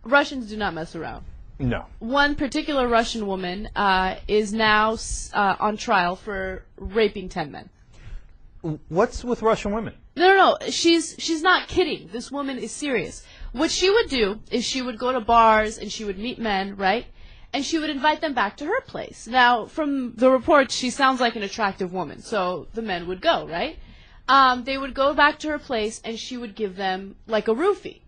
Russians do not mess around. No. One particular Russian woman is now on trial for raping 10 men. What's with Russian women? No. She's not kidding. This woman is serious. What she would do is she would go to bars and she would meet men, right? And she would invite them back to her place. Now, from the reports, she sounds like an attractive woman, so the men would go, right? They would go back to her place and she would give them like a roofie.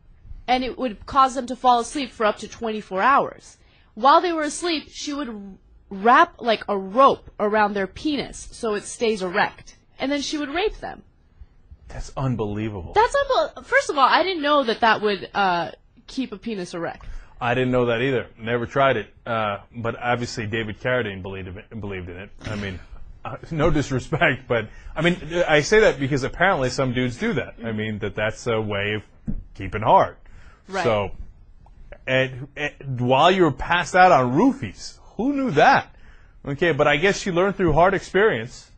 And it would cause them to fall asleep for up to 24 hours. While they were asleep, she would wrap like a rope around their penis so it stays erect. And then she would rape them. That's unbelievable. First of all, I didn't know that would keep a penis erect. I didn't know that either. Never tried it. But obviously David Carradine believed in it. I mean, no disrespect, but I mean, I say that because apparently some dudes do that. I mean, that's a way of keeping hard. Right. So, and while you were passed out on roofies, who knew that? Okay, but I guess she learned through hard experience.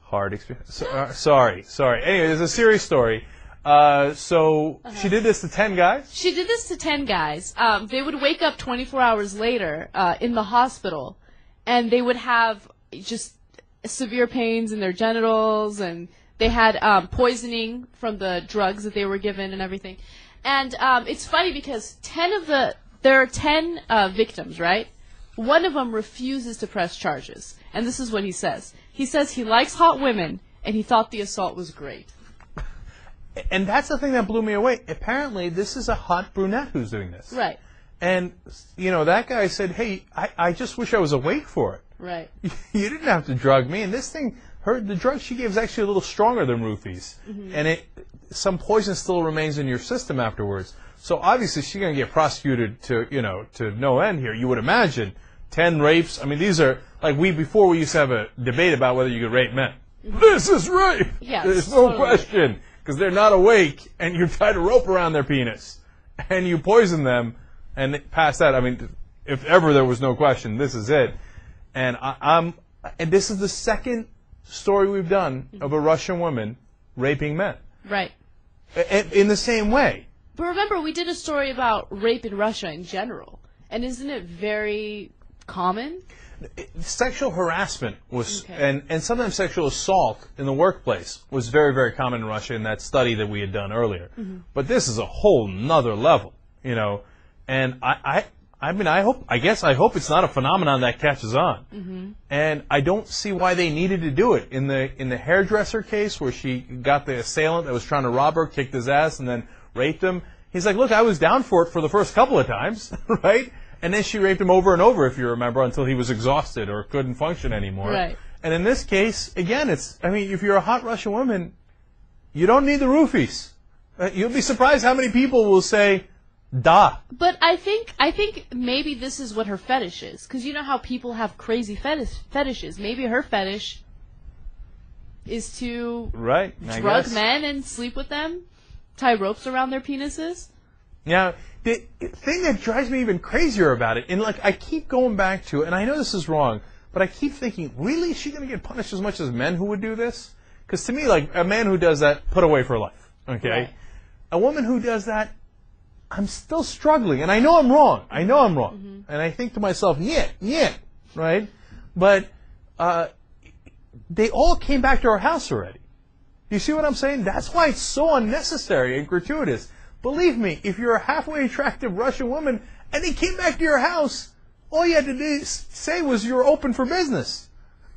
Hard experience. Sorry. Anyway, it's a serious story. She did this to 10 guys? She did this to 10 guys. They would wake up 24 hours later in the hospital, and they would have just severe pains in their genitals, and they had poisoning from the drugs that they were given and everything. And it's funny because there are 10 victims, right? One of them refuses to press charges. And this is what he says. He says he likes hot women, and he thought the assault was great. And that's the thing that blew me away. Apparently, this is a hot brunette who's doing this. Right. And, that guy said, hey, I just wish I was awake for it. Right. You didn't have to drug me. And this thing, the drug she gave is actually a little stronger than roofies. Mm-hmm. And some poison still remains in your system afterwards. So obviously she's going to get prosecuted to no end here. You would imagine 10 rapes. I mean, these are like before we used to have a debate about whether you could rape men. Mm-hmm. This is rape. Yes, There's no question because they're not awake and you tied a rope around their penis and you poison them and pass out. I mean, if ever there was no question, this is it. And and this is the second story we've done of a Russian woman raping men. Right. In the same way. But remember, we did a story about rape in Russia in general. And isn't it very common? Sexual harassment was, and sometimes sexual assault in the workplace was very, very common in Russia in that study that we had done earlier. Mm-hmm. But this is a whole nother level, And I guess I hope it's not a phenomenon that catches on. Mm-hmm. And I don't see why they needed to do it. In the hairdresser case where she got the assailant that was trying to rob her, kicked his ass, and then raped him, he's like, look, I was down for it for the first couple of times, right? And then she raped him over and over, if you remember, until he was exhausted or couldn't function anymore. Right. And in this case, again, if you're a hot Russian woman, you don't need the roofies. You'll be surprised how many people will say, da. But I think maybe this is what her fetish is. Because you know how people have crazy fetishes. Maybe her fetish is to drug men and sleep with them, tie ropes around their penises. Now, the thing that drives me even crazier about it, and I keep going back to it, and I know this is wrong, but I keep thinking, really, is she going to get punished as much as men who would do this? Because to me, a man who does that, put away for life, okay? Right. A woman who does that, I'm still struggling, and I know I'm wrong. Mm-hmm. And I think to myself, yeah, right? But they all came back to our house already. You see what I'm saying? That's why it's so unnecessary and gratuitous. Believe me, if you're a halfway attractive Russian woman and they came back to your house, all you had to say was you were open for business.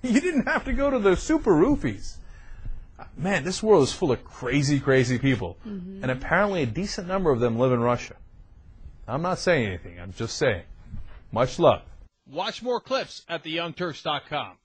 You didn't have to go to the super roofies. Man, this world is full of crazy, crazy people. Mm-hmm. And apparently a decent number of them live in Russia. I'm not saying anything. I'm just saying. Much love. Watch more clips at theyoungturks.com.